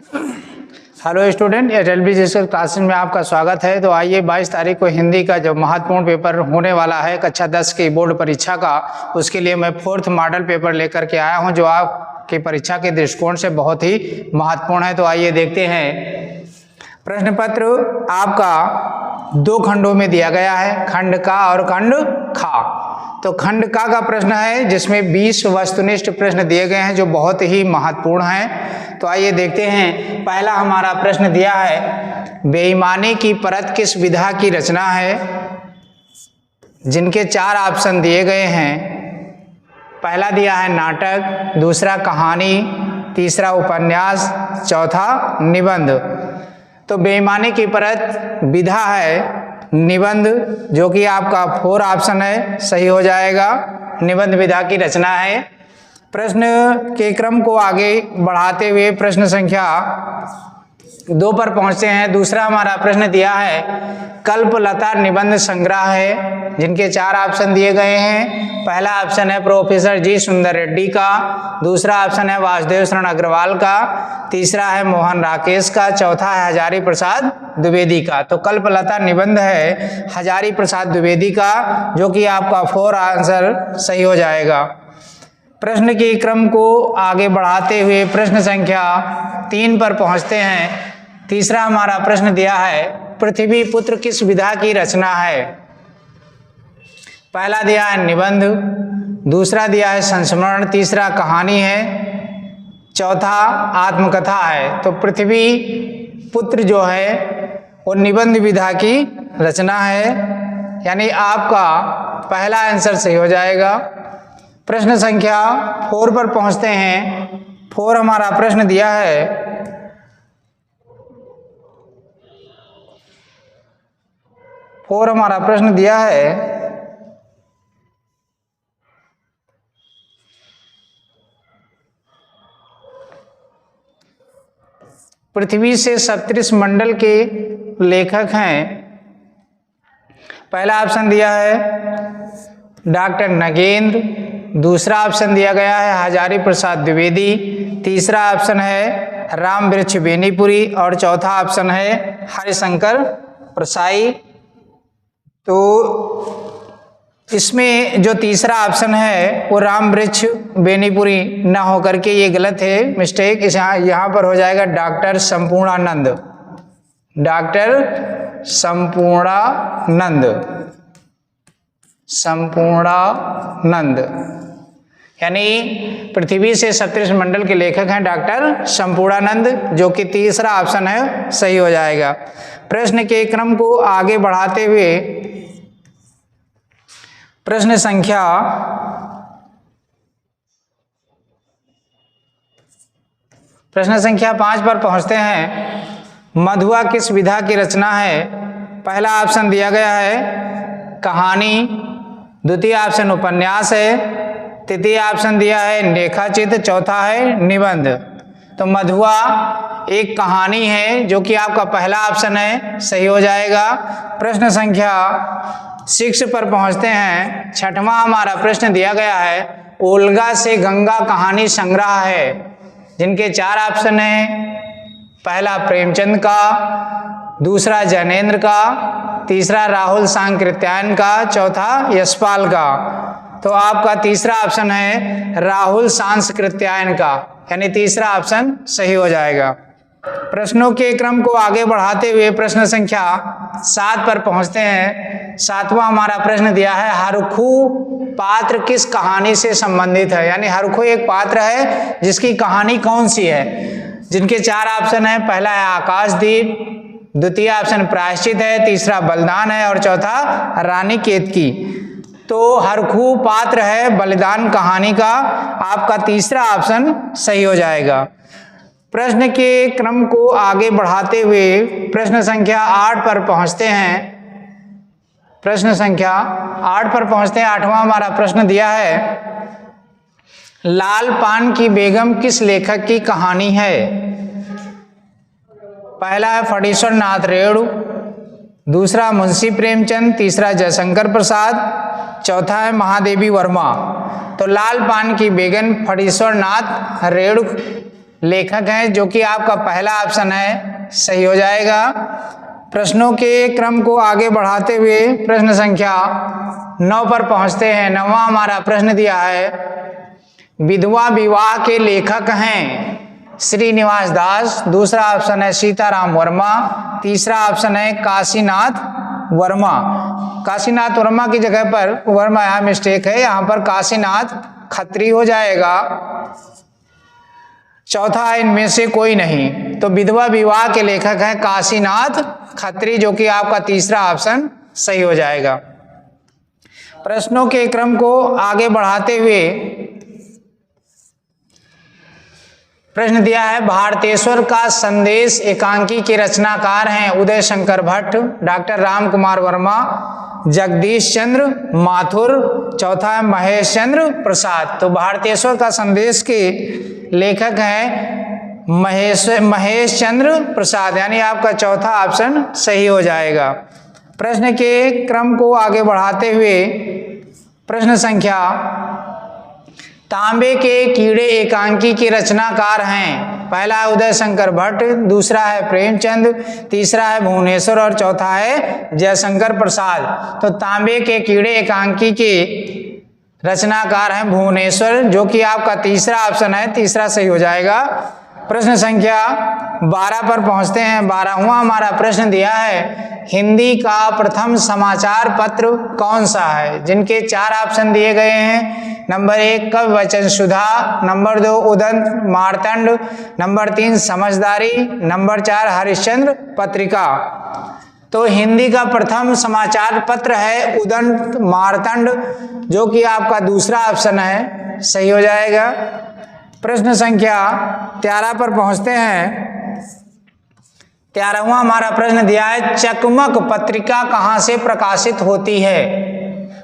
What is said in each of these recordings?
Hello student, एचएलबी जिसके classes में आपका स्वागत है। तो आइए 22 तारीख को हिंदी का जो महत्वपूर्ण पेपर होने वाला है कक्षा 10 की बोर्ड परीक्षा का, उसके लिए मैं 4th मॉडल पेपर लेकर के आया हूं जो आपकी परीक्षा के दृष्टिकोण से बहुत ही महत्वपूर्ण है। तो आइए देखते हैं। प्रश्न पत्र आपका 2 खंडों में दिया गया है, खंड का और खंड खा। तो खंड का प्रश्न है जिसमें 20 वस्तुनिष्ठ प्रश्न दिए गए हैं जो बहुत ही महत्वपूर्ण हैं। तो आइए देखते हैं। पहला हमारा प्रश्न दिया है, बेईमानी की परत किस विधा की रचना है, जिनके 4 ऑप्शन दिए गए हैं। पहला दिया है नाटक, दूसरा कहानी, तीसरा उपन्यास, चौथा निबंध। तो बेईमानी की परत विधा है निबंध, जो कि आपका 4 ऑप्शन है, सही हो जाएगा। निबंध विधा की रचना है। प्रश्न के क्रम को आगे बढ़ाते हुए प्रश्न संख्या 2 पर पहुंचते हैं। दूसरा हमारा प्रश्न दिया है, कल्पलता निबंध संग्रह है, जिनके 4 ऑप्शन दिए गए हैं। पहला ऑप्शन है प्रोफेसर जी सुंदर रेड्डी का, दूसरा ऑप्शन है वासुदेव शरण अग्रवाल का, तीसरा है मोहन राकेश का, चौथा है हजारी प्रसाद द्विवेदी का। तो कल्पलता निबंध है हजारी प्रसाद द्विवेदी का, जो कि आपका 4 आंसर सही हो जाएगा। प्रश्न के क्रम को आगे बढ़ाते हुए प्रश्न संख्या 3 पर पहुंचते हैं। तीसरा हमारा प्रश्न दिया है, पृथ्वी पुत्र किस विधा की रचना है। पहला दिया है निबंध, दूसरा दिया है संस्मरण, तीसरा कहानी है, चौथा आत्मकथा है। तो पृथ्वी पुत्र जो है वो निबंध विधा की रचना है, यानी आपका पहला आंसर सही हो जाएगा। प्रश्न संख्या 4 पर पहुंचते हैं। 4 हमारा प्रश्न दिया है, पृथ्वी से सप्तऋषि मंडल के लेखक हैं। पहला ऑप्शन दिया है डॉक्टर नगेंद्र, दूसरा ऑप्शन दिया गया है हजारी प्रसाद द्विवेदी, तीसरा ऑप्शन है राम वृक्ष बेनीपुरी और चौथा ऑप्शन है हरिशंकर प्रसाई। तो इसमें जो तीसरा ऑप्शन है वो राम वृक्ष बेनीपुरी ना होकर के ये गलत है, मिस्टेक। इस यहाँ पर हो जाएगा डॉक्टर संपूर्णानंद, डॉक्टर संपूर्णानंद, यानी पृथ्वी से सप्तऋषि मंडल के लेखक हैं डॉक्टर संपूर्णानंद, जो कि तीसरा ऑप्शन है, सही हो जाएगा। प्रश्न के क्रम को आगे बढ़ाते हुए प्रश्न संख्या 5 पर पहुंचते हैं। मधुआ किस विधा की रचना है। पहला ऑप्शन दिया गया है कहानी, द्वितीय ऑप्शन उपन्यास है, तृतीय ऑप्शन दिया है लेखाचित्र, चौथा है निबंध। तो मधुआ एक कहानी है, जो कि आपका पहला ऑप्शन है, सही हो जाएगा। प्रश्न संख्या 6 पर पहुंचते हैं। 6वां हमारा प्रश्न दिया गया है, ओल्गा से गंगा कहानी संग्रह है, जिनके 4 ऑप्शन हैं। पहला प्रेमचंद का, दूसरा जैनेन्द्र का, तीसरा राहुल सांकृत्यायन का, चौथा यशपाल का। तो आपका तीसरा ऑप्शन है राहुल सांकृत्यायन का, यानी तीसरा ऑप्शन सही हो जाएगा। प्रश्नों के क्रम को आगे बढ़ाते हुए प्रश्न संख्या 7 पर पहुंचते हैं। 7वां हमारा प्रश्न दिया है, हरखू पात्र किस कहानी से संबंधित है, यानी हरखू एक पात्र है जिसकी कहानी कौन सी है। जिनके 4 ऑप्शन है। पहला है आकाशदीप, द्वितीय ऑप्शन प्रायश्चित है, तीसरा बलिदान है और चौथा रानी केतकी। तो हरखू पात्र है बलिदान कहानी का, आपका तीसरा ऑप्शन सही हो जाएगा। प्रश्न के क्रम को आगे बढ़ाते हुए प्रश्न संख्या 8 पर पहुंचते हैं। प्रश्न संख्या 8 पर पहुंचते हैं। 8वां हमारा प्रश्न दिया है, लाल पान की बेगम किस लेखक की कहानी है। पहला है फणीश्वर नाथ रेणु, दूसरा मुंशी प्रेमचंद, तीसरा जयशंकर प्रसाद, चौथा है महादेवी वर्मा। तो लाल पान की बेगम फणीश्वर नाथ रेणु लेखक हैं, जो कि आपका पहला ऑप्शन है, सही हो जाएगा। प्रश्नों के क्रम को आगे बढ़ाते हुए प्रश्न संख्या 9 पर पहुंचते हैं। 9वां हमारा प्रश्न दिया है, विधवा विवाह के लेखक हैं श्रीनिवास दास, दूसरा ऑप्शन है सीताराम वर्मा, तीसरा ऑप्शन है काशीनाथ वर्मा। काशीनाथ वर्मा की जगह पर वर्मा यहाँ मिस्टेक है, यहाँ पर काशीनाथ खत्री हो जाएगा। चौथा है इनमें से कोई नहीं, तो विधवा विवाह के लेखक हैं काशीनाथ खत्री, जो कि आपका तीसरा ऑप्शन सही हो जाएगा। प्रश्नों के क्रम को आगे बढ़ाते हुए प्रश्न दिया है, भारतेश्वर का संदेश एकांकी के रचनाकार हैं उदय शंकर भट्ट, डॉक्टर राम कुमार वर्मा, जगदीश चंद्र माथुर, चौथा है महेश चंद्र प्रसाद। तो भारतेश्वर का संदेश के लेखक हैं महेश चंद्र प्रसाद, यानी आपका चौथा ऑप्शन सही हो जाएगा। प्रश्न के क्रम को आगे बढ़ाते हुए प्रश्न संख्या, तांबे के कीड़े एकांकी के रचनाकार हैं, पहला है उदय शंकर भट्ट, दूसरा है प्रेमचंद, तीसरा है भुवनेश्वर और चौथा है जयशंकर प्रसाद। तो तांबे के कीड़े एकांकी के रचनाकार हैं भुवनेश्वर, जो कि आपका तीसरा ऑप्शन है, तीसरा सही हो जाएगा। प्रश्न संख्या 12 पर पहुंचते हैं। 12वां हमारा प्रश्न दिया है, हिंदी का प्रथम समाचार पत्र कौन सा है, जिनके 4 ऑप्शन दिए गए हैं। नंबर 1 कवि वचन सुधा, नंबर 2 उदंत मार्तंड, नंबर 3 समझदारी, नंबर 4 हरिश्चंद्र पत्रिका। तो हिंदी का प्रथम समाचार पत्र है उदंत मार्तंड, जो कि आपका दूसरा ऑप्शन है, सही हो जाएगा। प्रश्न संख्या 13 पर पहुंचते हैं। 13वां हमारा प्रश्न दिया है, चकमक पत्रिका कहां से प्रकाशित होती है।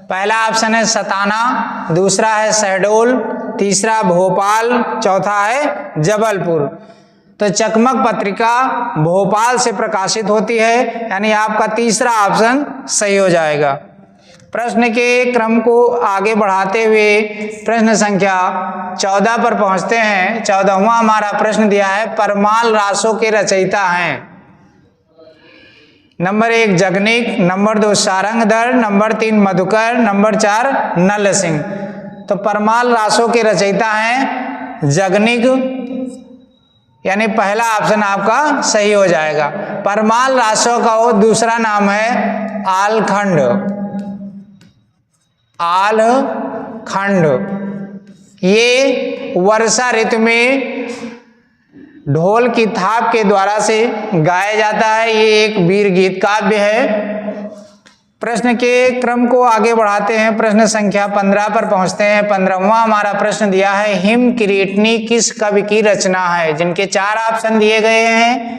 पहला ऑप्शन है सताना, दूसरा है शहडोल, तीसरा भोपाल, चौथा है जबलपुर। तो चकमक पत्रिका भोपाल से प्रकाशित होती है, यानी आपका तीसरा ऑप्शन सही हो जाएगा। प्रश्न के क्रम को आगे बढ़ाते हुए प्रश्न संख्या 14 पर पहुंचते हैं। 14वां हमारा प्रश्न दिया है, परमाल रासों के रचयिता हैं। Number 1 Jagnik, number 2 Sarangdhar, number 3 Madhukar, number 4 नल सिंह। तो परमाल रासों के रचयिता हैं जगनिक, यानी पहला ऑप्शन आपका सही हो जाएगा। परमाल रासों का वो दूसरा नाम है आलखंड, आलखंड। ये वर्षा ऋतु में ढोल की थाप के द्वारा से गाया जाता है, ये एक वीर गीत काव्य है। प्रश्न के क्रम को आगे बढ़ाते हैं। प्रश्न संख्या 15 पर पहुंचते हैं। 15वां हमारा प्रश्न दिया है, हिम किरीटनी किस कवि की रचना है, जिनके 4 ऑप्शन दिए गए हैं।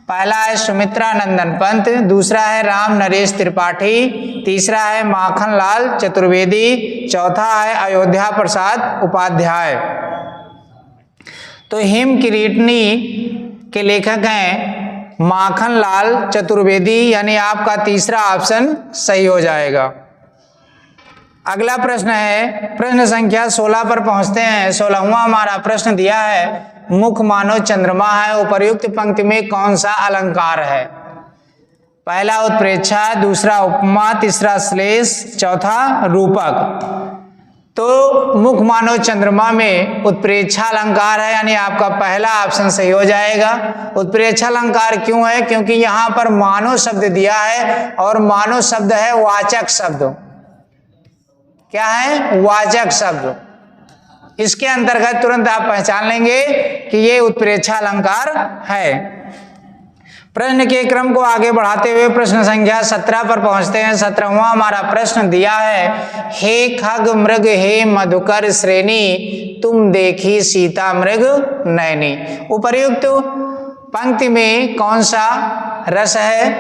पहला है सुमित्रा नंदन पंत, दूसरा है राम नरेश त्रिपाठी, तीसरा है माखन लाल चतुर्वेदी, चौथा है अयोध्या प्रसाद उपाध्याय। तो हिम किरीटनी के लेखक हैं माखन लाल चतुर्वेदी, यानी आपका तीसरा ऑप्शन सही हो जाएगा। अगला प्रश्न है, प्रश्न संख्या 16 पर पहुंचते हैं। 16वां हमारा प्रश्न दिया है, मुख मानो चंद्रमा है, उपर्युक्त पंक्ति में कौन सा अलंकार है। पहला उत्प्रेक्षा, दूसरा उपमा, तीसरा श्लेष, चौथा रूपक। तो मुख मानो चंद्रमा में उत्प्रेक्षा अलंकार है, यानी आपका पहला ऑप्शन सही हो जाएगा। उत्प्रेक्षा अलंकार क्यों है, क्योंकि यहाँ पर मानो शब्द दिया है और मानो शब्द है वाचक शब्द। क्या है? वाचक शब्द। इसके अंतर्गत तुरंत आप पहचान लेंगे कि ये उत्प्रेक्षा अलंकार है। प्रश्न के क्रम को आगे बढ़ाते हुए प्रश्न संख्या 17 पर पहुंचते हैं। 17वां हमारा प्रश्न दिया है, हे खग मृग हे मधुकर श्रेणी, तुम देखी सीता मृग नैनी। उपर्युक्त पंक्ति में कौन सा रस है?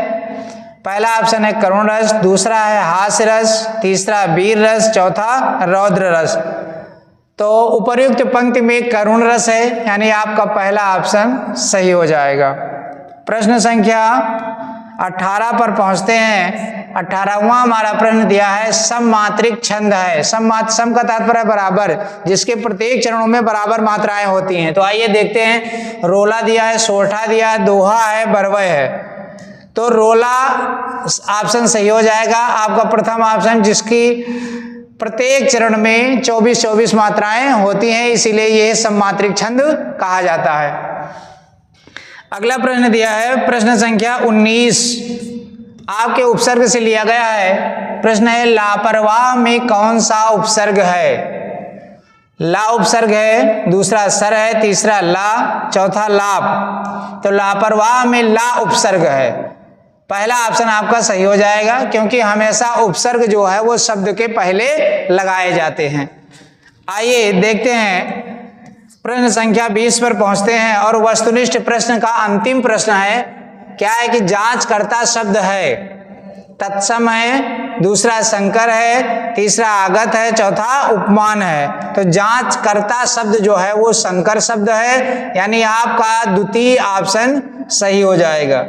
पहला ऑप्शन है करुण रस, दूसरा है हास्य रस, तीसरा वीर रस, चौथा रौद्र रस। तो उपर्युक्त पंक्ति में करुण रस है, यानी आपका पहला ऑप्शन सही हो जाएगा। प्रश्न संख्या 18 पर पहुंचते हैं। 18वां हमारा प्रश्न दिया है सममात्रिक छंद है। सम का तात्पर्य बराबर, जिसके प्रत्येक चरणों में बराबर मात्राएं होती हैं। तो आइए देखते हैं, रोला दिया है, सोरठा दिया है, दोहा है, बरवय है। तो रोला ऑप्शन सही हो जाएगा आपका प्रथम ऑप्शन, जिसकी प्रत्येक चरण में 24-24 मात्राएं होती हैं, इसीलिए यह सममात्रिक छंद कहा जाता है। अगला प्रश्न दिया है प्रश्न संख्या 19, आपके उपसर्ग से लिया गया है। प्रश्न है लापरवाह में कौन सा उपसर्ग है? ला उपसर्ग है, दूसरा सर है, तीसरा ला, चौथा लाप। तो लापरवाह में ला उपसर्ग है। पहला ऑप्शन आपका सही हो जाएगा, क्योंकि हमेशा उपसर्ग जो है वो शब्द के पहले लगाए जाते हैं। आइए देखते हैं, प्रश्न संख्या 20 पर पहुंचते हैं और वस्तुनिष्ठ प्रश्न का अंतिम प्रश्न है। क्या है कि जांचकर्ता शब्द है, तत्सम है, दूसरा संकर है, तीसरा आगत है, चौथा उपमान है। तो जांचकर्ता शब्द जो है वो संकर शब्द है, यानी आपका द्वितीय ऑप्शन सही हो जाएगा,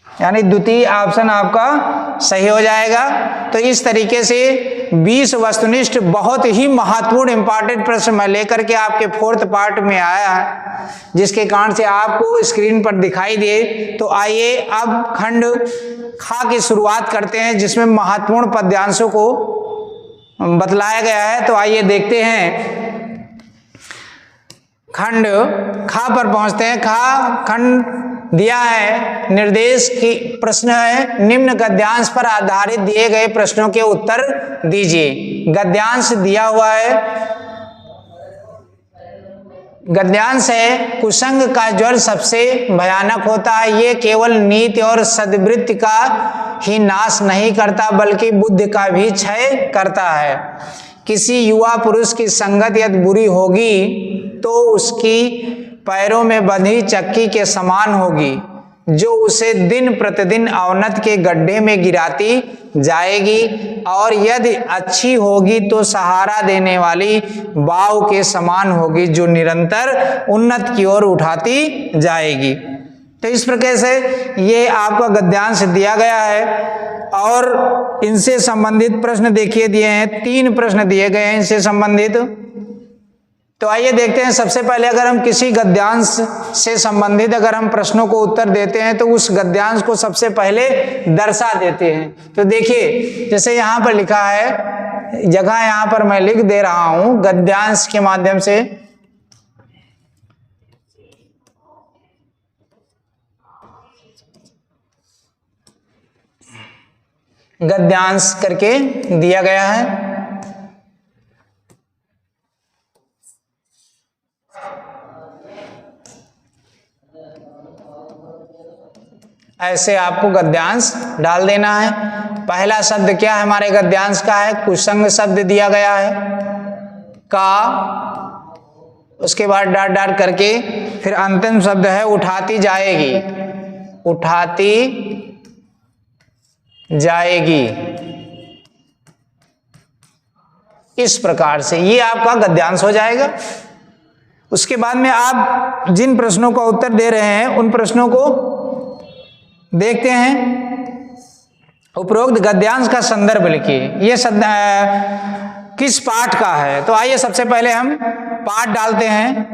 यानी द्वितीय ऑप्शन आपका सही हो जाएगा। तो इस तरीके से 20 वस्तुनिष्ठ बहुत ही महत्वपूर्ण इंपॉर्टेंट प्रश्न मैं लेकर के आपके 4th पार्ट में आया है, जिसके कारण से आपको स्क्रीन पर दिखाई दे। तो आइए अब खंड खा की शुरुआत करते हैं, जिसमें महत्वपूर्ण पद्यांशों को बतलाया गया है। तो आइए देखते हैं, खंड खा पर पहुंचते हैं। खा खंड दिया है, निर्देश की प्रश्न है, निम्न गद्यांश पर आधारित दिए गए प्रश्नों के उत्तर दीजिए। गद्यांश दिया हुआ है, गद्यांश है कुसंग का ज्वर सबसे भयानक होता है, ये केवल नीति और सद्वृत्ति का ही नाश नहीं करता बल्कि बुद्धि का भी क्षय करता है। किसी युवा पुरुष की संगत यदि बुरी होगी तो उसकी पैरों में बंधी चक्की के समान होगी, जो उसे दिन प्रतिदिन अवनत के गड्ढे में गिराती जाएगी, और यदि अच्छी होगी तो सहारा देने वाली वाव के समान होगी, जो निरंतर उन्नत की ओर उठाती जाएगी। तो इस प्रकार से ये आपका गद्यांश दिया गया है, और इनसे संबंधित प्रश्न देखिए दिए हैं, 3 प्रश्न दिए गए हैं इनसे संबंधित। तो आइए देखते हैं, सबसे पहले अगर हम किसी गद्यांश से संबंधित अगर हम प्रश्नों को उत्तर देते हैं तो उस गद्यांश को सबसे पहले दर्शा देते हैं। तो देखिए, जैसे यहाँ पर लिखा है, जगह यहाँ पर मैं लिख दे रहा हूं गद्यांश के माध्यम से। गद्यांश करके दिया गया है। ऐसे आपको गद्यांश डाल देना है। पहला शब्द क्या है हमारे गद्यांश का है, कुसंग शब्द दिया गया है का, उसके बाद डॉट डॉट करके फिर अंतिम शब्द है उठाती जाएगी, उठाती जाएगी। इस प्रकार से ये आपका गद्यांश हो जाएगा। उसके बाद में आप जिन प्रश्नों का उत्तर दे रहे हैं उन प्रश्नों को देखते हैं। उपरोक्त गद्यांश का संदर्भ लिखिए। ये किस पाठ का है? तो आइए सबसे पहले हम पाठ डालते हैं।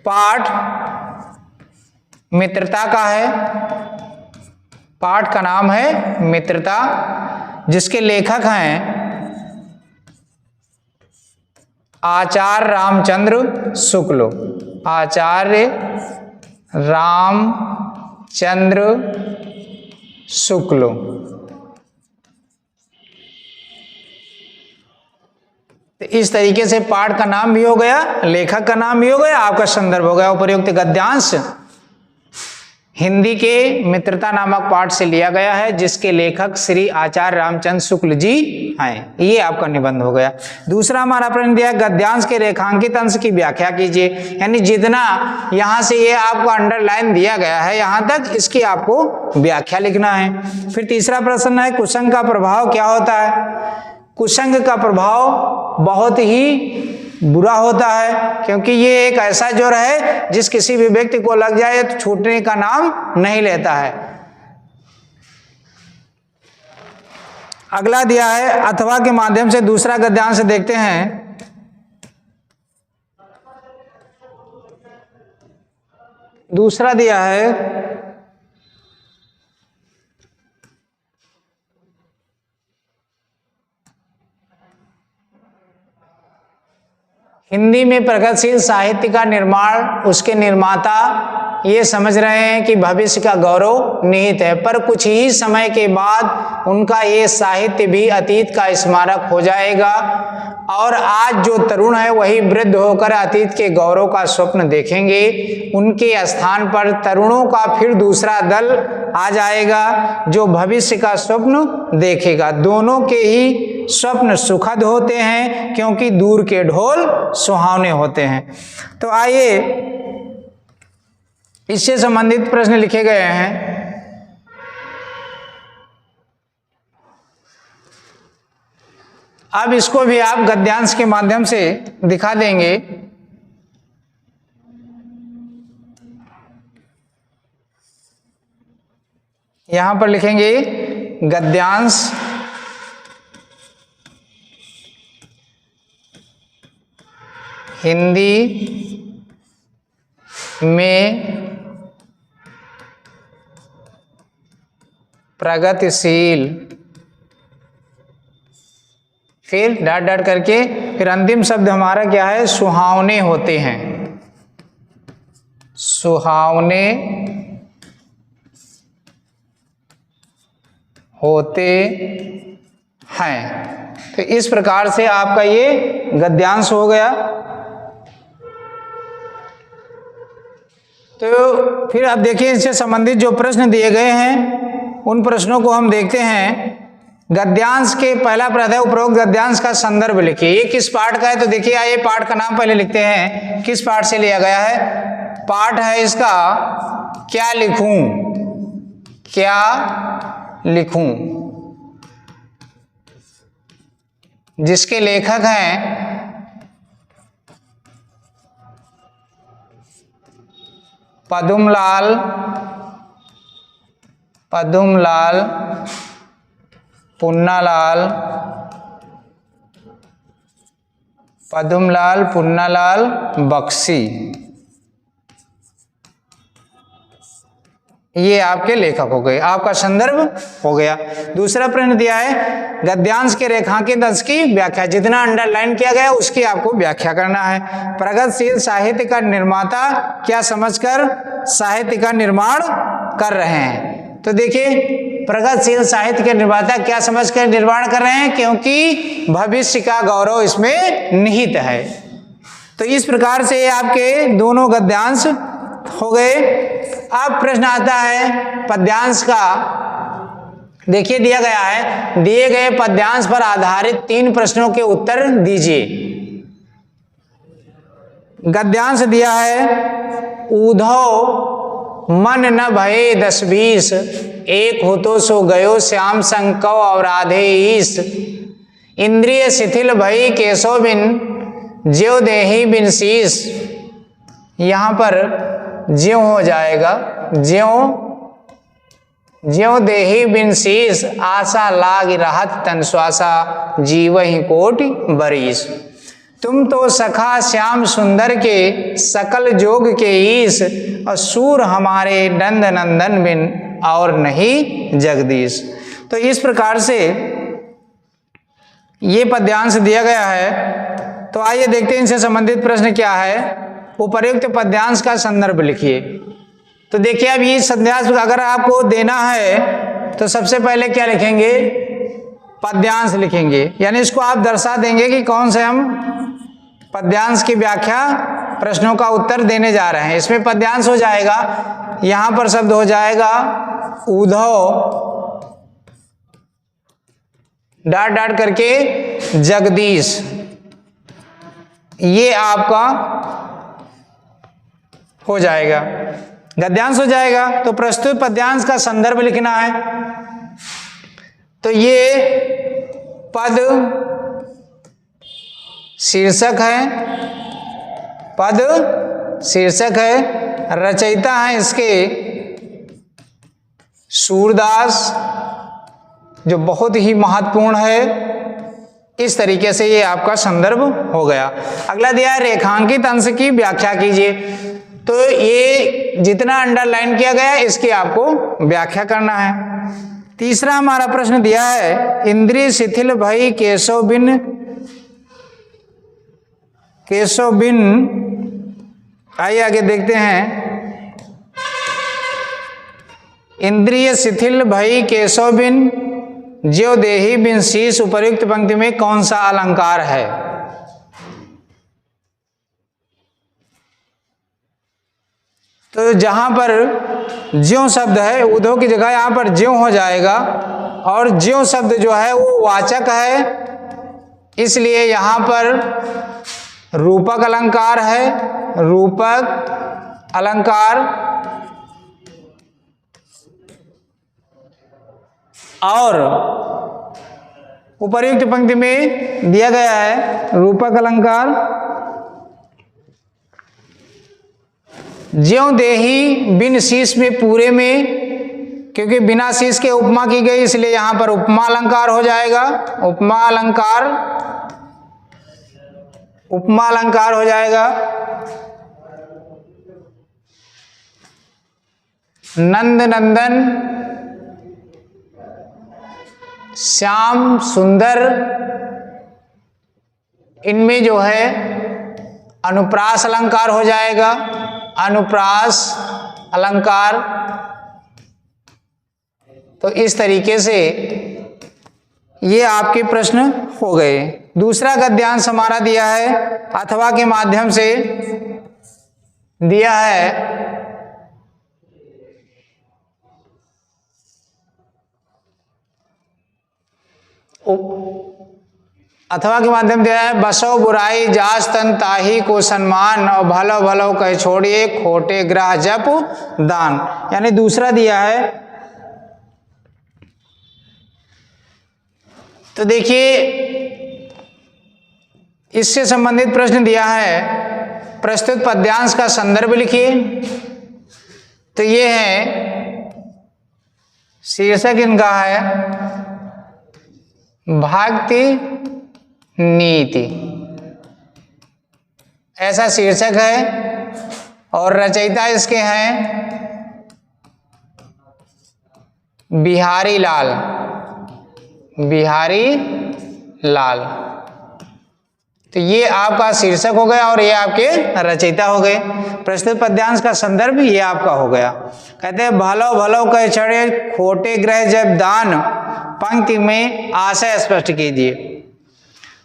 पाठ मित्रता का है, पाठ का नाम है मित्रता, जिसके लेखक हैं आचार्य रामचंद्र शुक्ल। आचार्य रामचंद्र शुक्ल। तो इस तरीके से पाठ का नाम भी हो गया, लेखक का नाम भी हो गया, आपका संदर्भ हो गया। उपयुक्त गद्यांश हिंदी के मित्रता नामक पाठ से लिया गया है, जिसके लेखक श्री आचार्य रामचंद्र शुक्ल जी हैं। ये आपका निबंध हो गया। दूसरा हमारा प्रश्न दिया, गद्यांश के रेखांकित अंश की व्याख्या कीजिए। यानी जितना यहां से ये आपको अंडरलाइन दिया गया है यहां तक इसकी आपको व्याख्या लिखना है। फिर तीसरा प्रश्न है, कुसंग का प्रभाव क्या होता है? कुसंग का प्रभाव बहुत ही बुरा होता है, क्योंकि ये एक ऐसा ज्वर है जिस किसी भी व्यक्ति को लग जाए तो छूटने का नाम नहीं लेता है। अगला दिया है अथवा के माध्यम से दूसरा गद्यांश देखते हैं। दूसरा दिया है हिंदी में प्रगतिशील साहित्य का निर्माण, उसके निर्माता ये समझ रहे हैं कि भविष्य का गौरव निहित है, पर कुछ ही समय के बाद उनका ये साहित्य भी अतीत का स्मारक हो जाएगा और आज जो तरुण है वही वृद्ध होकर अतीत के गौरव का स्वप्न देखेंगे। उनके स्थान पर तरुणों का फिर दूसरा दल आ जाएगा जो भविष्य का स्वप्न देखेगा। दोनों के ही स्वप्न सुखद होते हैं क्योंकि दूर के ढोल सुहावने होते हैं। तो आइए इससे संबंधित प्रश्न लिखे गए हैं। अब इसको भी आप गद्यांश के माध्यम से दिखा देंगे। यहां पर लिखेंगे गद्यांश हिंदी में प्रगतिशील, फिर डॉट डॉट करके फिर अंतिम शब्द हमारा क्या है, सुहावने होते हैं। सुहावने होते हैं। तो इस प्रकार से आपका ये गद्यांश हो गया। तो फिर अब देखिए इससे संबंधित जो प्रश्न दिए गए हैं उन प्रश्नों को हम देखते हैं। गद्यांश के पहला प्रश्न है उपरोक्त गद्यांश का संदर्भ लिखिए। ये किस पाठ का है, तो देखिए आइए पाठ का नाम पहले लिखते हैं, किस पाठ से लिया गया है। पाठ है इसका क्या लिखूं, क्या लिखूं, जिसके लेखक हैं पदुमलाल पुन्नालाल बख्शी, ये आपके लेखक हो गए, आपका संदर्भ हो गया। दूसरा प्रश्न दिया है गद्यांश के रेखांकित अंश की व्याख्या, जितना अंडरलाइन किया गया उसकी आपको व्याख्या करना है। प्रगतिशील साहित्य का निर्माता क्या समझकर साहित्य का निर्माण कर रहे हैं। तो देखिए प्रगतिशील साहित्य के निर्माता क्या समझकर निर्माण कर रहे हैं, क्योंकि भविष्य का गौरव इसमें निहित है। तो इस प्रकार से आपके दोनों गद्यांश हो गए। अब प्रश्न आता है पद्यांश का। देखिए दिया गया है, दिए गए पद्यांश पर आधारित 3 प्रश्नों के उत्तर दीजिए। गद्यांश दिया है ऊधव मन न भये 10-20, एक हो तो सो गयो श्याम संकव और आधे ईस, इंद्रिय शिथिल भई केशव बिन ज्यो देही बिन शीस। यहां पर ज्यों हो जाएगा, ज्यों देही बिन शीस, आशा लाग रहत तन श्वासा, जीवहि कोटि बरीस। तुम तो सखा श्याम सुंदर के सकल जोग के ईस, असूर हमारे नंद नंदन बिन और नहीं जगदीश। तो इस प्रकार से ये पद्यांश दिया गया है। तो आइए देखते हैं इनसे संबंधित प्रश्न क्या है। उपर्युक्त पद्यांश का संदर्भ लिखिए। तो देखिए अब ये पद्यांश अगर आपको देना है तो सबसे पहले क्या लिखेंगे, पद्यांश लिखेंगे, यानी इसको आप दर्शा देंगे कि कौन से हम पद्यांश की व्याख्या प्रश्नों का उत्तर देने जा रहे हैं। इसमें पद्यांश हो जाएगा, यहां पर शब्द हो जाएगा ऊधव डॉट डॉट करके जगदीश, ये आपका हो जाएगा, गद्यांश हो जाएगा। तो प्रस्तुत पद्यांश का संदर्भ लिखना है। तो ये पद शीर्षक है, पद शीर्षक है, रचयिता है इसके सूरदास, जो बहुत ही महत्वपूर्ण है। इस तरीके से ये आपका संदर्भ हो गया। अगला दिया है रेखांकित अंश की व्याख्या कीजिए। तो ये जितना अंडरलाइन किया गया इसकी आपको व्याख्या करना है। तीसरा हमारा प्रश्न दिया है इंद्रिय शिथिल भई केशव बिन आइए आगे देखते हैं। इंद्रिय शिथिल भई केशव बिन ज्यो देहि बिन शीश उपर्युक्त पंक्ति में कौन सा अलंकार है? तो जहां पर ज्यों शब्द है उधो की जगह यहां पर ज्यों हो जाएगा और ज्यों शब्द जो है वो वाचक है, इसलिए यहां पर रूपक अलंकार है। रूपक अलंकार और उपर्युक्त पंक्ति में दिया गया है रूपक अलंकार ज्यों देहि बिन शीश में पूरे में, क्योंकि बिना शीश के उपमा की गई इसलिए यहां पर उपमा अलंकार हो जाएगा। उपमा अलंकार हो जाएगा। नंद नंदन श्याम सुंदर, इनमें जो है अनुप्रास अलंकार हो जाएगा। अनुप्रास अलंकार। तो इस तरीके से ये आपके प्रश्न हो गए। दूसरा गद्यांश हमारा दिया है अथवा के माध्यम से दिया है अथवा के माध्यम दिया है बसो बुराई जास तन ताही को सम्मान और भलो भलो कह छोड़िए खोटे ग्रह जप दान, यानी दूसरा दिया है। तो देखिए इससे संबंधित प्रश्न दिया है प्रस्तुत पद्यांश का संदर्भ लिखिए। तो ये है शीर्षक इनका है भक्ति नीति, ऐसा शीर्षक है और रचयिता इसके हैं बिहारी लाल। तो ये आपका शीर्षक हो गया और ये आपके रचयिता हो गए। प्रस्तुत पद्यांश का संदर्भ ये आपका हो गया। कहते हैं भलो भलो कह छड़े खोटे ग्रह जब दान, पंक्ति में आशय स्पष्ट कीजिए।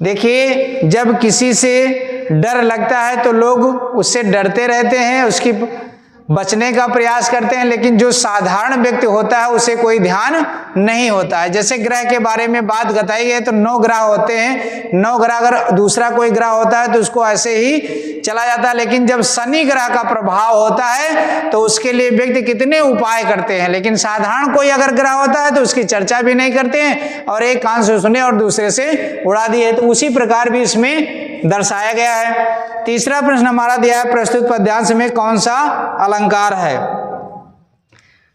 देखिए जब किसी से डर लगता है तो लोग उससे डरते रहते हैं, उसकी बचने का प्रयास करते हैं, लेकिन जो साधारण व्यक्ति होता है उसे कोई ध्यान नहीं होता है। जैसे ग्रह के बारे में बात बताई गई तो 9 ग्रह होते हैं। 9 ग्रह अगर दूसरा कोई ग्रह होता है तो उसको ऐसे ही चला जाता है, लेकिन जब शनि ग्रह का प्रभाव होता है तो उसके लिए व्यक्ति कितने उपाय करते हैं, लेकिन साधारण कोई अगर ग्रह होता है तो उसकी चर्चा भी नहीं करते हैं और एक कान से सुने और दूसरे से उड़ा दिए। तो उसी प्रकार भी इसमें दर्शाया गया है। तीसरा प्रश्न हमारा दिया है प्रस्तुत पद्यांश में कौन सा अलंकार है?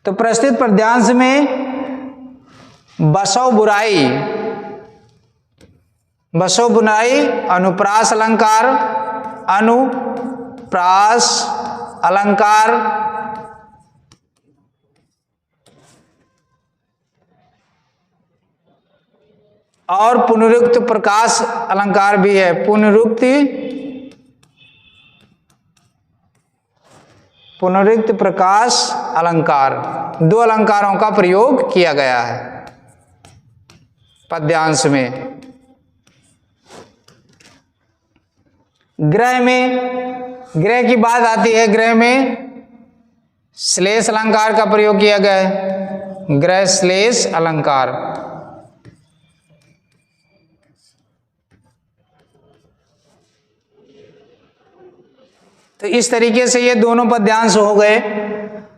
तो प्रस्तुत पद्यांश में बसो बुराई अनुप्रास अलंकार, अनुप्रास अलंकार और पुनरुक्त प्रकाश अलंकार भी है। पुनरुक्त प्रकाश अलंकार, 2 अलंकारों का प्रयोग किया गया है पद्यांश में। ग्रह की बात आती है, ग्रह में श्लेष अलंकार का प्रयोग किया गया है। ग्रह श्लेष अलंकार। तो इस तरीके से ये दोनों पद्यांश हो गए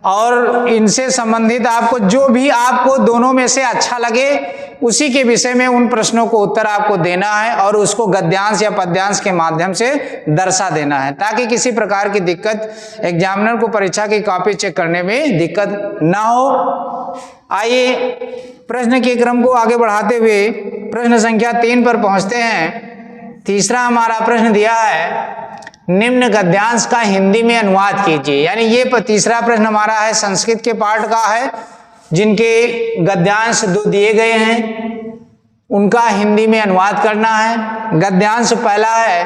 और इनसे संबंधित आपको जो भी आपको दोनों में से अच्छा लगे उसी के विषय में उन प्रश्नों को उत्तर आपको देना है और उसको गद्यांश या पद्यांश के माध्यम से दर्शा देना है, ताकि किसी प्रकार की दिक्कत एग्जामिनर को परीक्षा की कॉपी चेक करने में दिक्कत ना हो। आइए प्रश्न के क्रम को आगे बढ़ाते हुए प्रश्न संख्या 3 पर पहुंचते हैं। तीसरा हमारा प्रश्न दिया है, निम्न गद्यांश का हिंदी में अनुवाद कीजिए। यानी ये तीसरा प्रश्न हमारा है, संस्कृत के पाठ का है, जिनके गद्यांश 2 दिए गए हैं, उनका हिंदी में अनुवाद करना है। गद्यांश पहला है,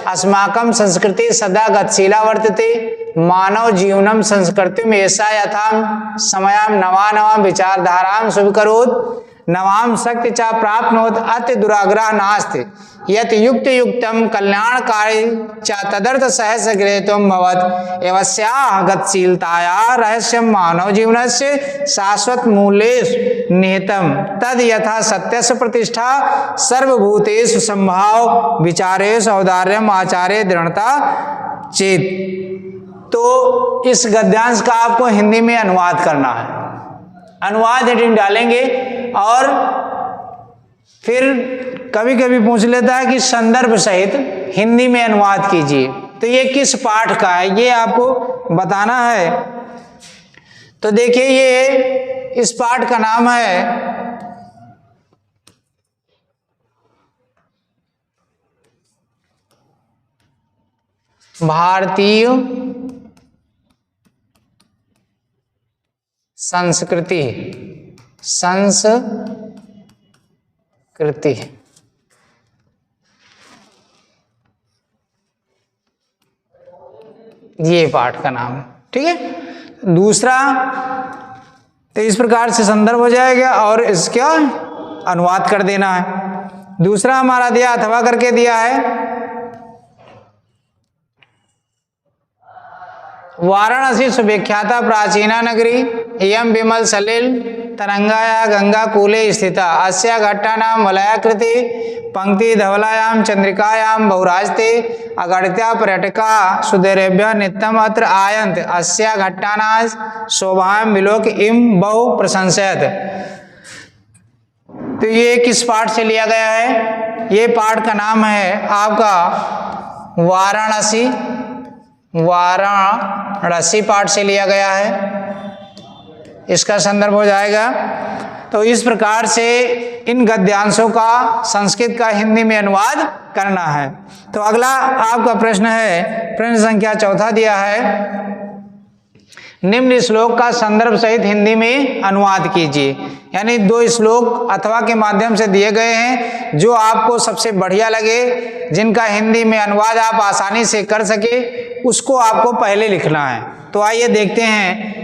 अस्माकं संस्कृति सदा गतिशीला वर्तते, मानव जीवनम संस्कृतिम ऐसा यथाम समयाम नवानवाम विचारधाराम स्वीकरोत् नवाम शक्ति चा प्राप्नोत अति दुराग्रह नास्ति यत युक्त युक्तम कल्याणकारी चा तदर्थ सहस गृहीतुम भवत एवस्याः गतिशीलताया रहस्यम मानव जीवनस्य शाश्वत मूल्येषु निहितम तद यथा सत्यस्य प्रतिष्ठा सर्वभूतेषु संभाव विचारेषु औदार्यम आचार्य दृढ़ता चेत। तो इस गद्यांश का आपको हिंदी में अनुवाद करना है। अनुवाद हेडिंग डालेंगे और फिर कभी कभी पूछ लेता है कि संदर्भ सहित हिंदी में अनुवाद कीजिए, तो ये किस पाठ का है ये आपको बताना है। तो देखिए, ये इस पाठ का नाम है भारतीय संस्कृति। ये पाठ का नाम है, ठीक है। दूसरा, तो इस प्रकार से संदर्भ हो जाएगा और इसका अनुवाद कर देना है। दूसरा हमारा दिया अथवा करके दिया है, वाराणसी सुविख्याता प्राचीना नगरी इयं विमल सलिल तरंगाया गंगा कूले स्थिता अस्या घट्टानां वलयाकृति पंक्ति धवलायां चंद्रिकायां बहुराजते अगणिता पर्यटका सुदेरेभ्यः नित्यम् अत्र आयन्त अस्या घट्टानां शोभां विलोक इम बहु प्रशंसयत। तो ये किस पाठ से लिया गया है? ये पाठ का नाम है आपका वाराणसी पाठ से लिया गया है। इसका संदर्भ हो जाएगा। तो इस प्रकार से इन गद्यांशों का संस्कृत का हिंदी में अनुवाद करना है। तो अगला आपका प्रश्न है, प्रश्न संख्या 4 दिया है, निम्न श्लोक का संदर्भ सहित हिंदी में अनुवाद कीजिए। यानी 2 श्लोक अथवा के माध्यम से दिए गए हैं, जो आपको सबसे बढ़िया लगे, जिनका हिंदी में अनुवाद आप आसानी से कर सके, उसको आपको पहले लिखना है। तो आइए देखते हैं,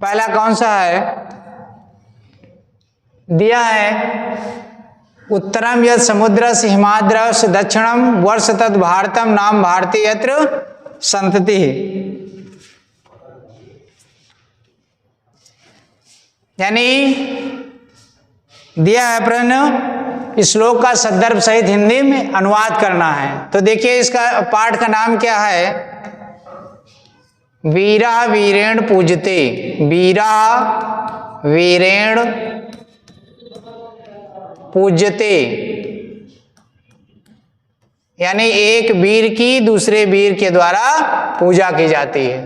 पहला कौन सा है? दिया है उत्तरम यत् समुद्रस्य हिमाद्रस्य दक्षिणम वर्ष तत् भारतम नाम भारती यत्र संतति। यानी दिया है प्रश्न, श्लोक का संदर्भ सहित हिंदी में अनुवाद करना है। तो देखिए, इसका पाठ का नाम क्या है? वीरा वीरेण पूजते। वीरा वीरेण पूजते, यानी एक वीर की दूसरे वीर के द्वारा पूजा की जाती है।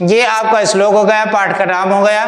ये आपका श्लोक हो गया, पाठ का नाम हो गया।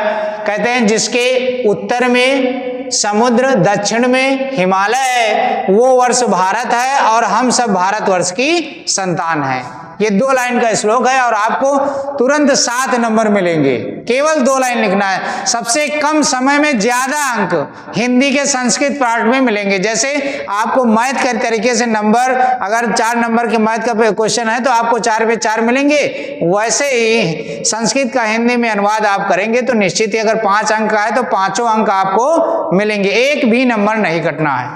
कहते हैं जिसके उत्तर में समुद्र, दक्षिण में हिमालय है, वो वर्ष भारत है और हम सब भारतवर्ष की संतान हैं। ये 2 लाइन का श्लोक है और आपको तुरंत 7 नंबर मिलेंगे। केवल 2 लाइन लिखना है। सबसे कम समय में ज्यादा अंक हिंदी के संस्कृत पाठ में मिलेंगे। जैसे आपको मैथ के तरीके से नंबर, अगर 4 नंबर के मैथ का क्वेश्चन है तो आपको 4 पे 4 मिलेंगे, वैसे ही संस्कृत का हिंदी में अनुवाद आप करेंगे तो निश्चित ही अगर 5 अंक का है तो 5 अंक आपको मिलेंगे, एक भी नंबर नहीं कटना है।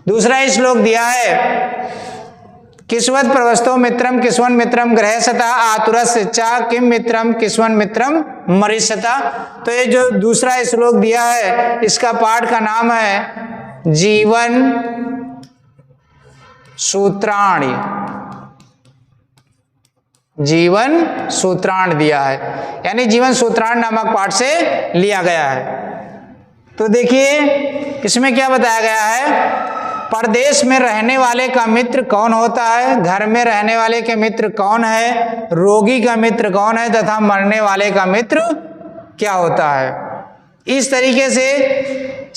दूसरा श्लोक दिया है, किस्वत प्रवस्तो मित्रम किस्वन मित्रम ग्रहसता आतुरस्य चा किम मित्रम किस्वन मित्रम मरीसता। तो ये जो दूसरा श्लोक दिया है, इसका पाठ का नाम है जीवन सूत्राणि। जीवन सूत्राण दिया है, यानी जीवन सूत्राण नामक पाठ से लिया गया है। तो देखिए, इसमें क्या बताया गया है? परदेश में रहने वाले का मित्र कौन होता है, घर में रहने वाले के मित्र कौन है, रोगी का मित्र कौन है तथा मरने वाले का मित्र क्या होता है। इस तरीके से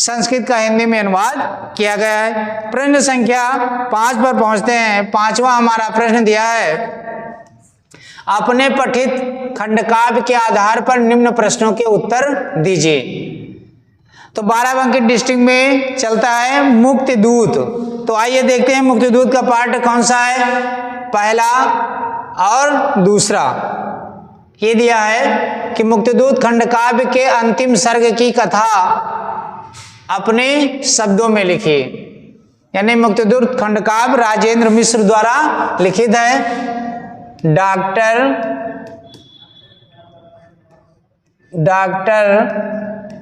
संस्कृत का हिंदी में अनुवाद किया गया है। प्रश्न संख्या 5 पर पहुंचते हैं। 5वां हमारा प्रश्न दिया है, अपने पठित खंडकाव्य के आधार पर निम्न प्रश्नों के उत्तर दीजिए। तो 12 डिस्ट्रिक्ट में चलता है मुक्तिदूत। तो आइए देखते हैं मुक्तिदूत का पार्ट कौन सा है, पहला और दूसरा। ये दिया है कि मुक्तिदूत खंडकाव्य के अंतिम सर्ग की कथा अपने शब्दों में लिखिए। यानी मुक्तिदूत खंडकाव्य राजेंद्र मिश्र द्वारा लिखित है। डॉक्टर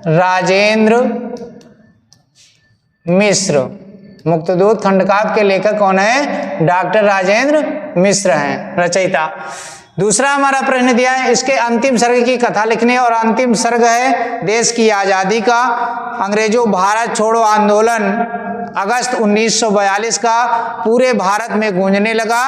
राजेंद्र मिश्र, मुक्तिदूत खंडकाव्य के लेखक कौन है, डॉक्टर राजेंद्र मिश्र हैं रचयिता। दूसरा हमारा प्रश्न दिया है, इसके अंतिम सर्ग की कथा लिखने। और अंतिम सर्ग है देश की आज़ादी का। अंग्रेजों भारत छोड़ो आंदोलन अगस्त 1942 का पूरे भारत में गूंजने लगा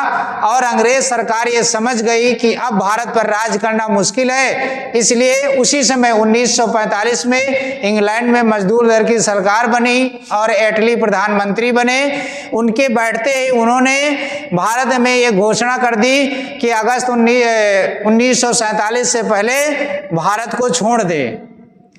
और अंग्रेज सरकार ये समझ गई कि अब भारत पर राज करना मुश्किल है। इसलिए उसी समय 1945 में इंग्लैंड में मजदूर दल की सरकार बनी और एटली प्रधानमंत्री बने। उनके बैठते ही उन्होंने भारत में ये घोषणा कर दी कि अगस्त 1947 से पहले भारत को छोड़ दे।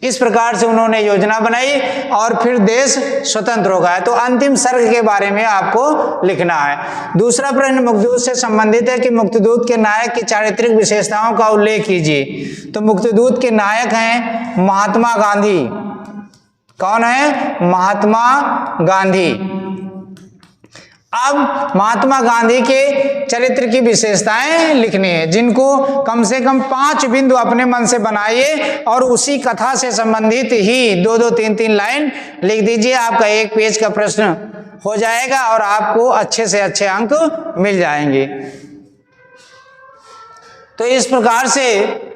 इस प्रकार से उन्होंने योजना बनाई और फिर देश स्वतंत्र हो गया। तो अंतिम सर्ग के बारे में आपको लिखना है। दूसरा प्रश्न मुक्तिदूत से संबंधित है कि मुक्तिदूत के नायक की चारित्रिक विशेषताओं का उल्लेख कीजिए। तो मुक्तिदूत के नायक हैं महात्मा गांधी। कौन है, महात्मा गांधी। अब महात्मा गांधी के चरित्र की विशेषताएं लिखनी है, जिनको कम से कम 5 बिंदु अपने मन से बनाइए और उसी कथा से संबंधित ही 2-2, 3-3 लाइन लिख दीजिए। आपका 1 पेज का प्रश्न हो जाएगा और आपको अच्छे से अच्छे अंक मिल जाएंगे। तो इस प्रकार से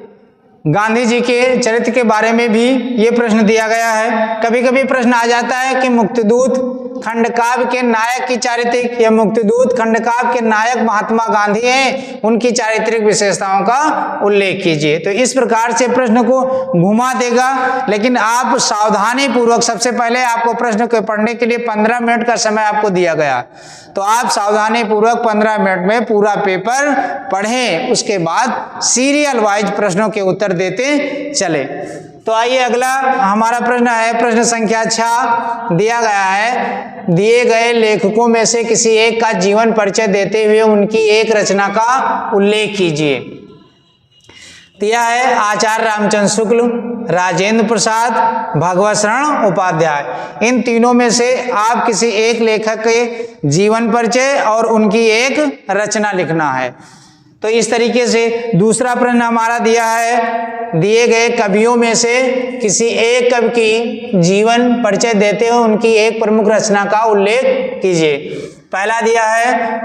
गांधी जी के चरित्र के बारे में भी ये प्रश्न दिया गया है। कभी कभी प्रश्न आ जाता है कि मुक्तिदूत खंडकाव्य के नायक की चारित्रिक, या मुक्तिदूत खंडकाव्य के नायक महात्मा गांधी हैं, उनकी चारित्रिक विशेषताओं का उल्लेख कीजिए। तो इस प्रकार से प्रश्न को घुमा देगा, लेकिन आप सावधानी पूर्वक, सबसे पहले आपको प्रश्न को पढ़ने के लिए 15 मिनट का समय आपको दिया गया, तो आप सावधानी पूर्वक 15 मिनट में पूरा पेपर पढ़ें। उसके बाद सीरियल वाइज प्रश्नों के उत्तर देते चले। तो आइए अगला हमारा प्रश्न है, प्रश्न संख्या 6 दिया गया है, दिए गए लेखकों में से किसी एक का जीवन परिचय देते हुए उनकी एक रचना का उल्लेख कीजिए। दिया है आचार्य रामचंद्र शुक्ल, राजेंद्र प्रसाद, भगवत शरण उपाध्याय। इन तीनों में से आप किसी एक लेखक के जीवन परिचय और उनकी एक रचना लिखना है। तो इस तरीके से दूसरा प्रश्न हमारा दिया है, दिए गए कवियों में से किसी एक कवि की जीवन परिचय देते हुए उनकी एक प्रमुख रचना का उल्लेख कीजिए। पहला दिया है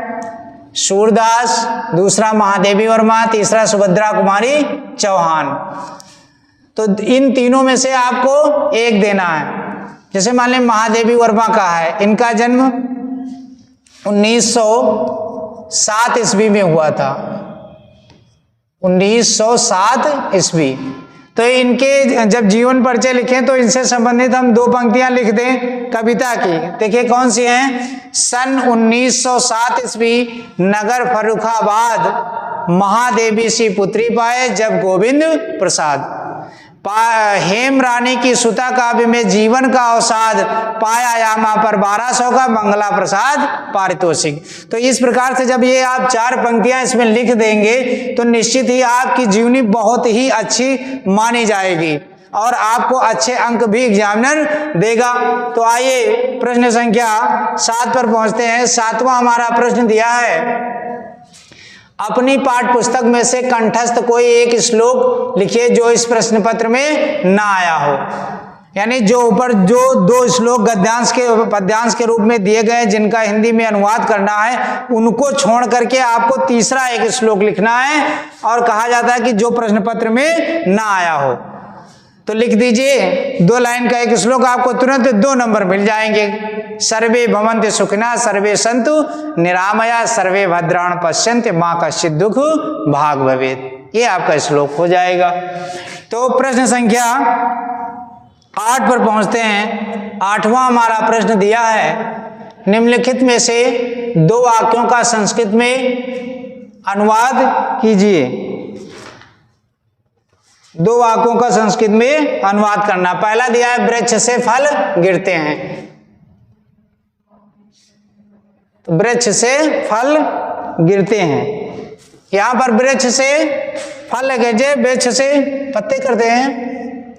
सूरदास, दूसरा महादेवी वर्मा, तीसरा सुभद्रा कुमारी चौहान। तो इन तीनों में से आपको एक देना है। जैसे मान लें महादेवी वर्मा का है, इनका जन्म 1907 ईस्वी में हुआ था, 1907 ईस्वी। तो इनके जब जीवन परिचय लिखें तो इनसे संबंधित हम 2 पंक्तियां लिख दें कविता की। देखिए कौन सी हैं। सन 1907 ईस्वी नगर फर्रुखाबाद महादेवी सी पुत्री पाए जब गोविंद प्रसाद। हेम रानी की सुता काव्य में जीवन का अवसाद पाया यामा पर 1200 का मंगला प्रसाद पारितोषिक। तो इस प्रकार से जब ये आप 4 पंक्तियां इसमें लिख देंगे तो निश्चित ही आपकी जीवनी बहुत ही अच्छी मानी जाएगी और आपको अच्छे अंक भी एग्जामिनर देगा। तो आइए प्रश्न संख्या 7 पर पहुंचते हैं। 7वां हमारा प्रश्न दिया है, अपनी पाठ्य पुस्तक में से कंठस्थ कोई एक श्लोक लिखिए जो इस प्रश्न पत्र में ना आया हो। यानी जो ऊपर जो 2 श्लोक पद्यांश के रूप में दिए गए जिनका हिंदी में अनुवाद करना है, उनको छोड़ करके आपको तीसरा एक श्लोक लिखना है और कहा जाता है कि जो प्रश्न पत्र में ना आया हो। तो लिख दीजिए 2 लाइन का एक श्लोक, आपको तुरंत 2 नंबर मिल जाएंगे। सर्वे भवन्ति सुखिनः सर्वे सन्तु निरामया सर्वे भद्राणि पश्यन्ति मा कश्चित् दुःख भाग् भवेत्। ये आपका श्लोक हो जाएगा। तो प्रश्न संख्या 8 पर पहुंचते हैं। 8वां हमारा प्रश्न दिया है, निम्नलिखित में से 2 वाक्यों का संस्कृत में अनुवाद कीजिए। 2 वाक्यों का संस्कृत में अनुवाद करना। पहला दिया है, वृक्ष से फल गिरते हैं। तो वृक्ष से फल गिरते हैं, यहां पर वृक्ष से फल गिरते, वृक्ष से पत्ते करते हैं,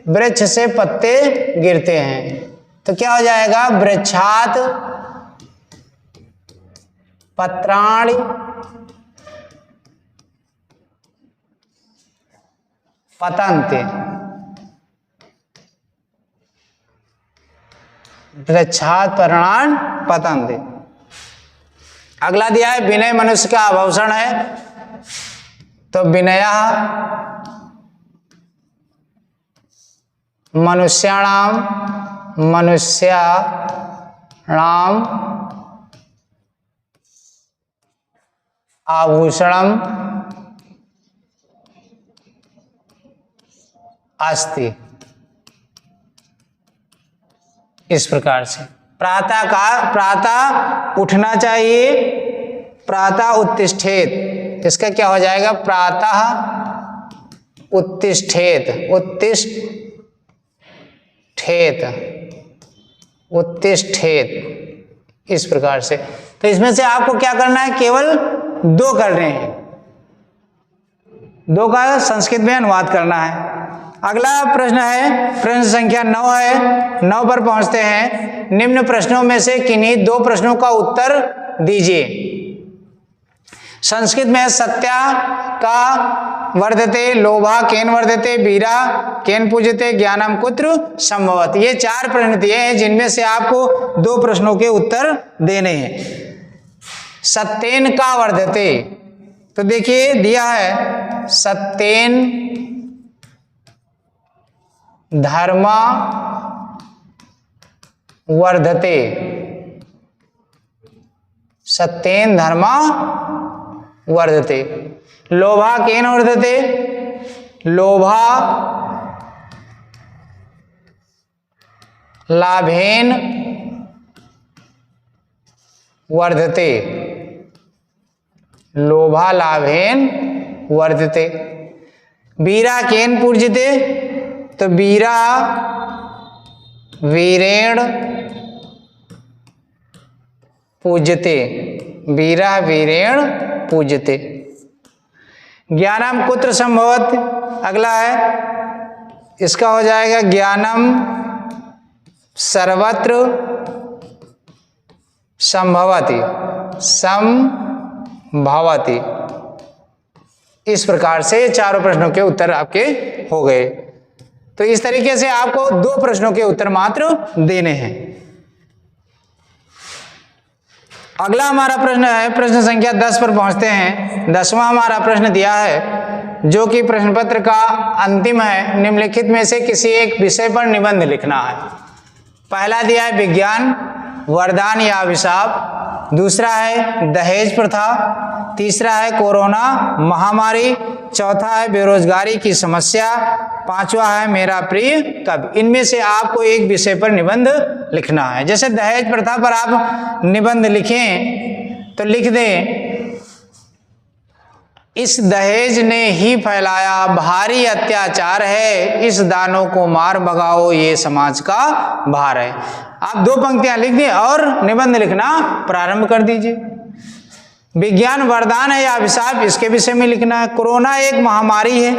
वृक्ष से पत्ते गिरते हैं। तो क्या हो जाएगा, वृक्षात पत्राणि पतन्ते। वृक्षात पत्राणि पतन्ते। अगला दिया है, विनय मनुष्य का आभूषण है। तो विनयः मनुष्याणाम आभूषणम अस्ति। इस प्रकार से प्रातः उठना चाहिए, प्रातः उत्तिष्ठेत। इसका क्या हो जाएगा, प्रातः उत्तिष्ठेत, उत्तिष्ठेत। इस प्रकार से। तो इसमें से आपको क्या करना है, केवल 2 करने हैं, 2 का संस्कृत में अनुवाद करना है। अगला प्रश्न है, प्रश्न संख्या 9 है। 9 पर पहुंचते हैं। निम्न प्रश्नों में से किन्हीं 2 प्रश्नों का उत्तर दीजिए। संस्कृत में सत्या का वर्धते, लोभा केन वर्धते, वीरा केन पूजते, ज्ञानम कुत्र संभवत। ये 4 प्रश्न दिए हैं, जिनमें से आपको 2 प्रश्नों के उत्तर देने हैं। सत्येन का वर्धते, तो देखिए दिया है, सत्येन धर्म वर्धते, सत्येन धर्म वर्धते। लोभा केन वर्धते, लोभा लाभेन वर्धते, लोभा लाभेन वर्धते। वीरा केन पूज्यते, तो वीरा वीरेण पूज्यते, वीरा वीरेण पूज्यते। ज्ञानम कुत्र संभवत, अगला है, इसका हो जाएगा ज्ञानम सर्वत्र संभवति, संभवति। इस प्रकार से 4 प्रश्नों के उत्तर आपके हो गए। तो इस तरीके से आपको 2 प्रश्नों के उत्तर मात्र देने हैं। अगला हमारा प्रश्न है, प्रश्न संख्या 10 पर पहुंचते हैं। 10वां हमारा प्रश्न दिया है, जो कि प्रश्न पत्र का अंतिम है। निम्नलिखित में से किसी एक विषय पर निबंध लिखना है। पहला दिया है विज्ञान, वरदान या अभिशाप। दूसरा है दहेज प्रथा। तीसरा है कोरोना महामारी। चौथा है बेरोजगारी की समस्या। 5वां है मेरा प्रिय कवि। इनमें से आपको एक विषय पर निबंध लिखना है। जैसे दहेज प्रथा पर आप निबंध लिखें तो लिख दें, इस दहेज ने ही फैलाया भारी अत्याचार है, इस दानों को मार भगाओ ये समाज का भार है। आप 2 पंक्तियां लिख दें और निबंध लिखना प्रारंभ कर दीजिए। विज्ञान वरदान है या अभिशाप, इसके विषय में लिखना है। कोरोना एक महामारी है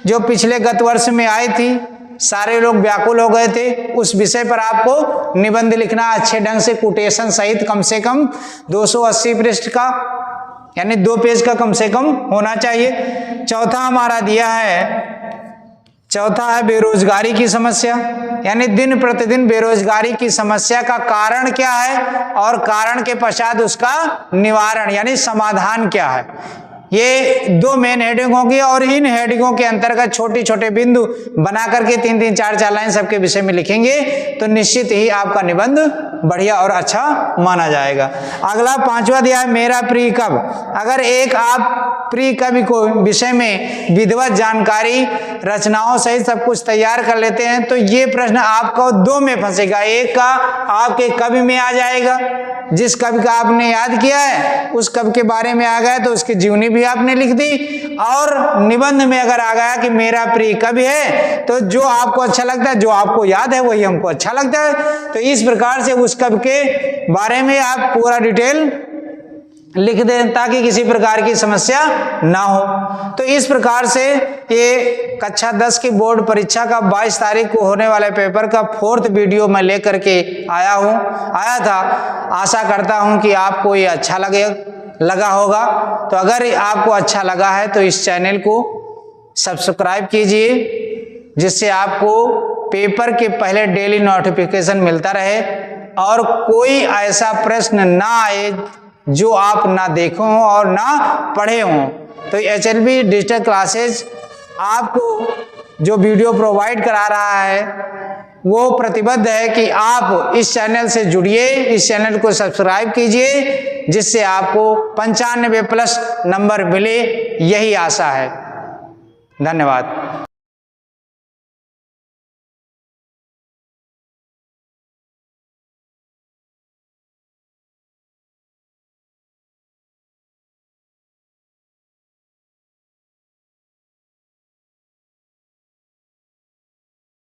जो पिछले गत वर्ष में आई थी, सारे लोग व्याकुल हो गए थे। उस विषय पर आपको निबंध लिखना, अच्छे ढंग से कोटेशन सहित, कम से कम 280 पृष्ठ का, यानी 2 पेज का कम से कम होना चाहिए। चौथा हमारा दिया है, चौथा है बेरोजगारी की समस्या, यानी दिन प्रतिदिन बेरोजगारी की समस्या का कारण क्या है और कारण के पश्चात उसका निवारण यानी समाधान क्या है। ये 2 मेन हेडिंग होगी और इन हेडिंगों के अंतर्गत छोटे छोटे बिंदु बना करके 3-3, 4-4 लाइन सबके विषय में लिखेंगे तो निश्चित ही आपका निबंध बढ़िया और अच्छा माना जाएगा। अगला 5वां दिया है मेरा प्रिय कवि। अगर एक आप प्रिय कवि को विषय में विधिवत जानकारी, रचनाओं सहित सब कुछ तैयार कर लेते हैं तो ये प्रश्न आपको दो में फंसेगा। एक का आपके कवि में आ जाएगा, जिस कवि का आपने याद किया है उस कवि के बारे में आ गया तो उसकी जीवनी भी आपने लिख दी, और निबंध में अगर आ गया कि मेरा प्रिय कवि है तो जो आपको अच्छा लगता है, जो आपको याद है वही हमको अच्छा लगता है। तो इस प्रकार से उस कवि के बारे में आप पूरा डिटेल लिख दें ताकि किसी प्रकार की समस्या ना हो। तो इस प्रकार से ये कक्षा 10 की बोर्ड परीक्षा का 22 तारीख को होने वाले पेपर का 4th वीडियो मैं लेकर के आया था। आशा करता हूं कि आपको ये अच्छा लगा होगा। तो अगर आपको अच्छा लगा है तो इस चैनल को सब्सक्राइब कीजिए, जिससे आपको पेपर के पहले डेली नोटिफिकेशन मिलता रहे और कोई ऐसा प्रश्न ना आए जो आप ना देखो हों और ना पढ़े हों। तो HLB डिजिटल क्लासेज आपको जो वीडियो प्रोवाइड करा रहा है वो प्रतिबद्ध है कि आप इस चैनल से जुड़िए, इस चैनल को सब्सक्राइब कीजिए, जिससे आपको 95+ नंबर मिले, यही आशा है। धन्यवाद।